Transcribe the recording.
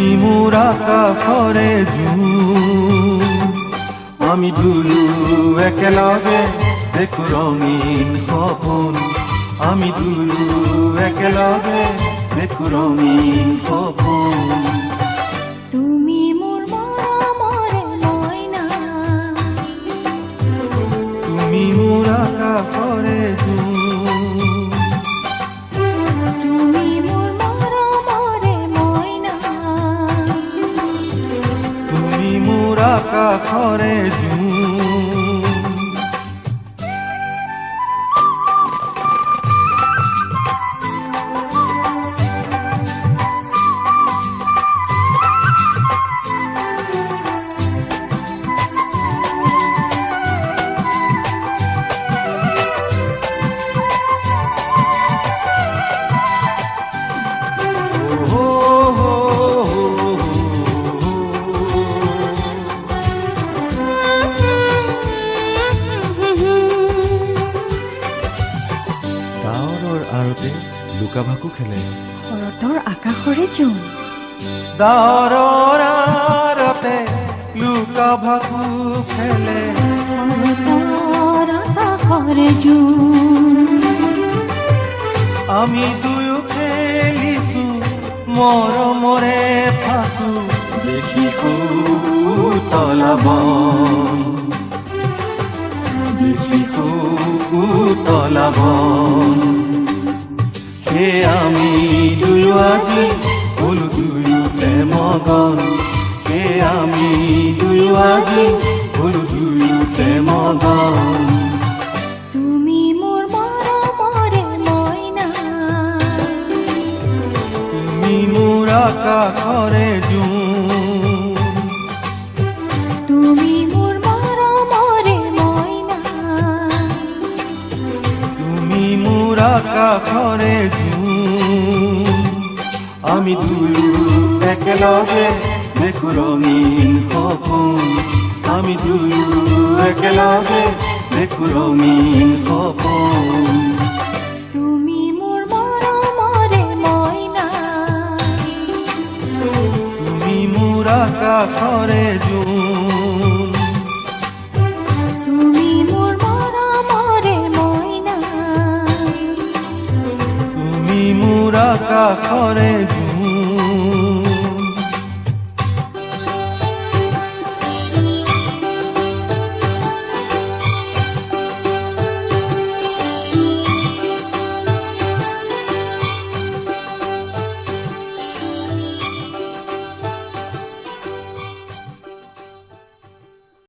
তুমি মোৰ আকাশৰে জোন, আমি দুয়ো একেলগে দেখো ৰঙীন সপোন, আমি দুয়ো একেলগে দেখো ৰঙীন সপোন। তুমি মোৰ মৰমৰে মইনা, তুমি মোৰ আকাশৰে জোন, তুমি মোৰ মৰমৰে মইনা, তুমি মোৰ আকাশৰে জোন। ডাৱৰৰ আৰতে লুকা ভাকু খেলে, শৰতৰ আকাশৰে জোন, ডাৱৰৰ আৰতে লুকা ভাকু খেলে, শৰতৰ আকাশৰে জোন, আমি দুয়ো খেলিছো মৰমৰে ফাকু, দেখিছো তলাবন, দেখিছো তলাবন। সেই আমি দুয়ো আজি হলো দুয়োতে মগন, সেই আমি দুয়ো আজি হলো দুয়োতে মগন। তুমি মোৰ মৰমৰে মইনা, তুমি মোৰ আকাশৰে জোন, তুমি মোৰ মৰমৰে মইনা, তুমি মোৰ আকাশৰে জোন। আমি দুয়ো একেলগে দেখো ৰঙীন সপোন, আমি দুয়ো একেলগে দেখো ৰঙীন সপোন। তুমি মোৰ মৰমৰে মইনা, তুমি মোৰ আকাশৰে জোন, তুমি মোৰ মৰমৰে মইনা, তুমি মোৰ আকাশৰে